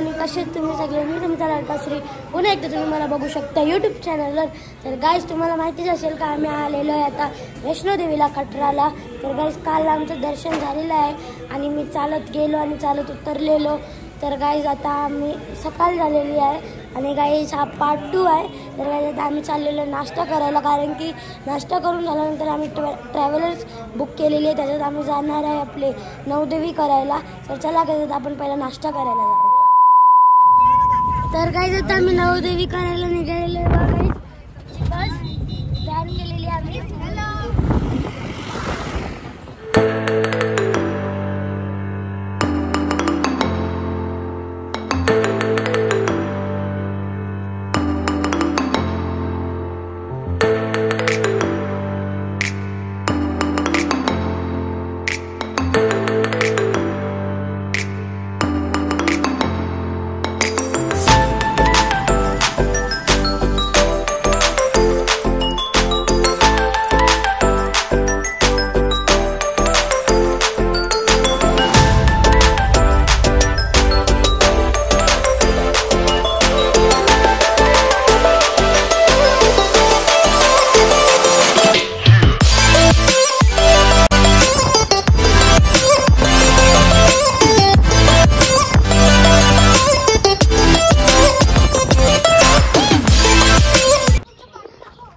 आणि कसे तुम्ही सगळे. मी तुमचा लाडका श्री. पुन्हा एकदा तुम्ही मला बघू शकता यूट्यूब चॅनलवर. तर गाईज तुम्हाला माहितीच असेल का आम्ही आलेलो आहे आता वैष्णोदेवीला कटराला. तर गाईज काल आमचं दर्शन झालेलं आहे आणि मी चालत गेलो आणि चालत उतरलेलो. तर गाईज आता आम्ही सकाळ झालेली आहे आणि गाईज हा पार्ट 2 आहे. तर गाईज आता आम्ही चाललेलो नाश्ता करायला, कारण की नाश्ता करून झाल्यानंतर आम्ही ट्रॅव्हलर्स बुक केलेली आहे. त्याच्यात आम्ही जाणार आहे आपले नवदेवी करायला. तर चला गाईज आता आपण पहिला नाश्ता करायला जाऊ. तर गाईज आता आम्ही नवदेवी करायला निघालेलो आहे. गाईज बस प्लॅन केलेली आम्ही.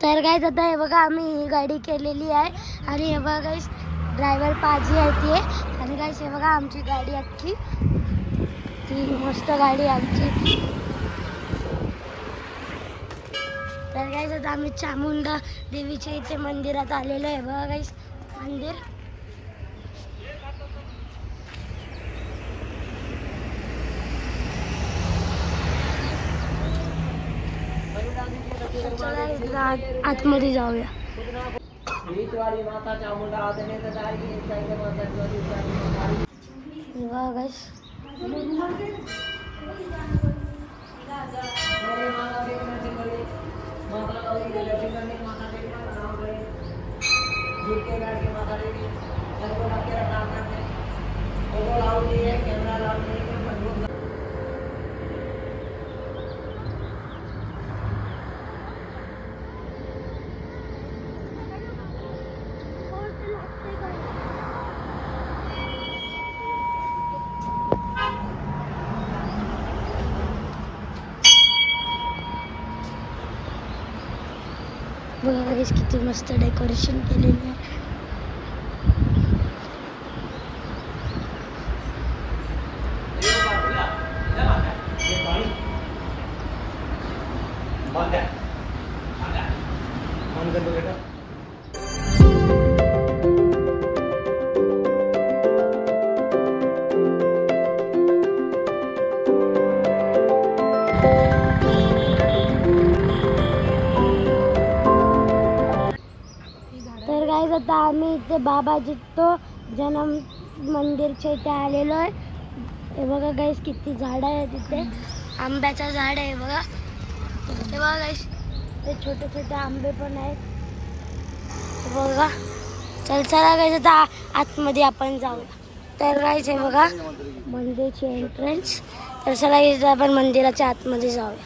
तर गाईज आता हे बघा आम्ही ही गाडी केलेली आहे आणि हे बघा गाईज ड्रायव्हर पाजी आहे ती. आणि गाईज हे बघा आमची गाडी अख्खी, ती मस्त गाडी आमची. तर गाईज आता आम्ही चामुंडा देवीच्या इथे मंदिरात आलेलो आहे. बघा गाईज मंदिर. आतमध्ये जाऊया. बघा किती मस्त डेकोरेशन केलेलं आहे. आता आम्ही इथे बाबा जित्तो जन्म मंदिरच्या इथे आलेलो आहे. हे बघा गाईस किती झाड आहे तिथे. आंब्याचं झाड आहे बघा. हे बघा गाईस ते छोटे छोटे आंबे पण आहेत बघा. चला गाईस आता आतमध्ये आपण जाऊया. तर गाईस हे बघा मंदिरची एंट्रन्स. तर चला गाईस आपण मंदिराच्या आतमध्ये जाऊया.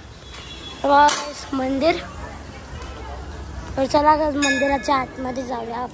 बघा गाईस मंदिर. तर चला गाईस मंदिराच्या आतमध्ये जाऊया.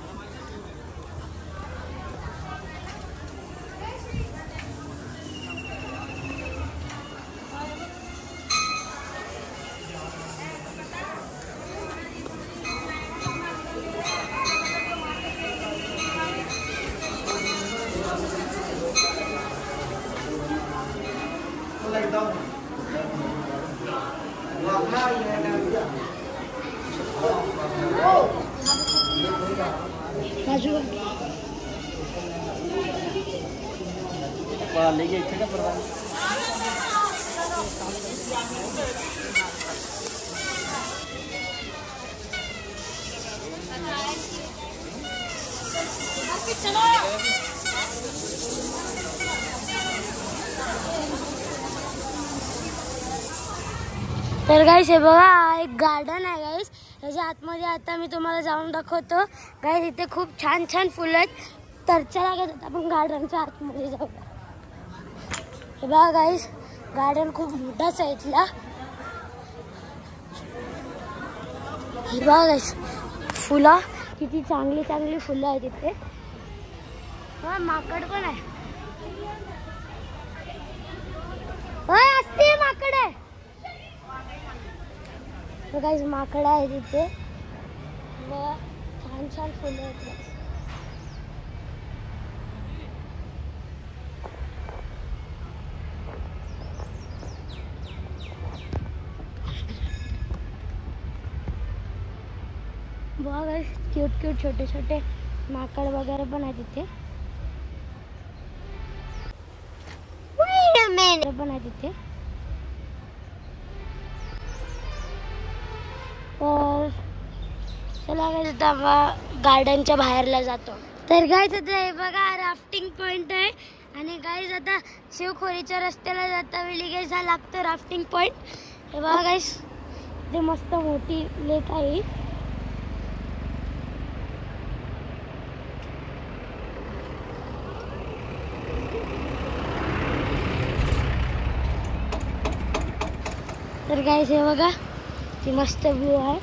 तर गाइस हे बघा एक गार्डन आहे गाइस. त्याच्या आतमध्ये आता मी तुम्हाला जाऊन दाखवतो गाइस. इथे खूप छान छान फुलं आहेत. तर चला गाइस आपण गार्डनच्या आतमध्ये जाऊया. हे बघा गाइस गार्डन खूप मोठाच आहे इथला. हे बघा फुलं किती चांगली चांगली फुलं आहेत इथे. माकड पण आहे. असते माकड आहे. गाईस माकड आहे तिथे. छान छान फुलं आहेत. बघा क्यूट क्यूट छोटे छोटे माकड वगैरे पण आहे तिथे. पण आहे तिथे. तर चला गाइस आता गार्डनच्या बाहेरला जातो. तर गाइस आता हे बघा राफ्टिंग पॉइंट आहे. आणि गाइस आता शिवखोरीच्या रस्त्याला जाता वेळी गाइस हा लागतो राफ्टिंग पॉइंट. हे बघा गाइस ते मस्त मोठी लेक आहे. तर गाइस हे बघा ती मस्त व्ह्यू आहे.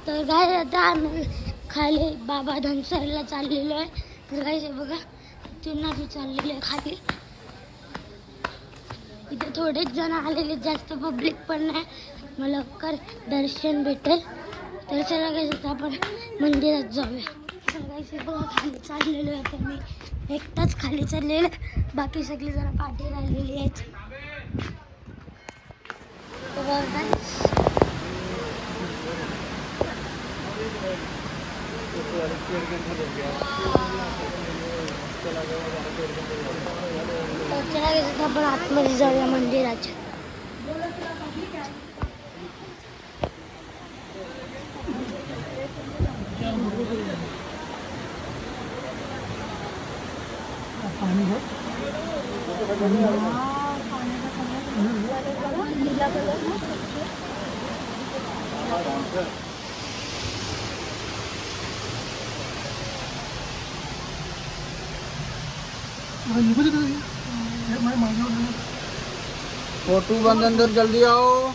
तर गाइस आता आम्ही खाली बाबा धनसरला चाललेलो आहे. तर गाइस हे बघा तिथून आम्ही चाललेलो आहे खाली. इथे थोडेच जण आलेले, जास्त पब्लिक पण नाही. मला लवकर दर्शन भेटेल. तर चला गाइस आता आपण मंदिरात जाऊया. तर गाइस हे बघा खाली चाललेलो आहे. तर मी एकटाच खाली चाललेलो, बाकी सगळी जण पाठी राहिलेली आहेत. चला गाइस आता आपण आतमध्ये जाऊया मंदिराच्या. फोटो बंद, अंदर जल्दी आओ.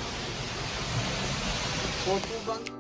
फोटो बंद.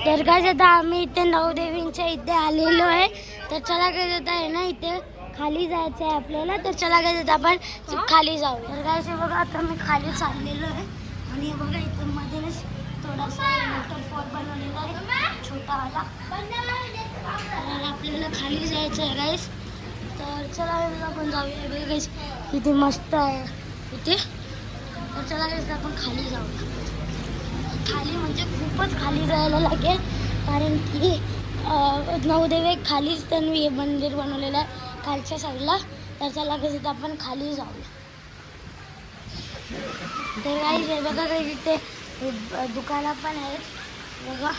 तर गाइस आता आम्ही इथे नवदेवींच्या इथे आलेलो आहे. तर चला गाइस आता आहे ना इथे खाली जायचं आहे आपल्याला. तर चला गाइस आता आपण खाली जाऊ. तर गाइस हे बघा आता मी खाली चाललेलो आहे. आणि हे बघा इथं मध्येच थोडासा वॉटरफॉल बनवलेला आहे छोटावाला. तर आपल्याला खाली जायचं आहे गाइस. तर चला गाइस आपण जाऊया. बघा गाइस किती मस्त आहे इथे. तर चला गाइस आपण खाली जाऊया. खाली म्हणजे खूपच खाली जायला लागेल, कारण की नवदेवी खालीच त्यांनी हे मंदिर बनवलेलं आहे खालच्या साईडला. तर चला गाइस आपण खाली जाऊया. तर गाइस हे बघा गाइस इथे दुकानं पण आहेत. बघा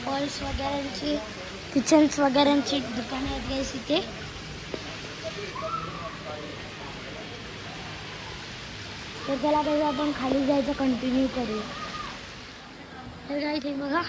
बॉल्स वगैरेंची, किचन्स वगैरेंची दुकानं आहेत गाइस इथे. तर चला गाइस आपण खाली जायचं कंटिन्यू करूया. तर गाइस हे बघा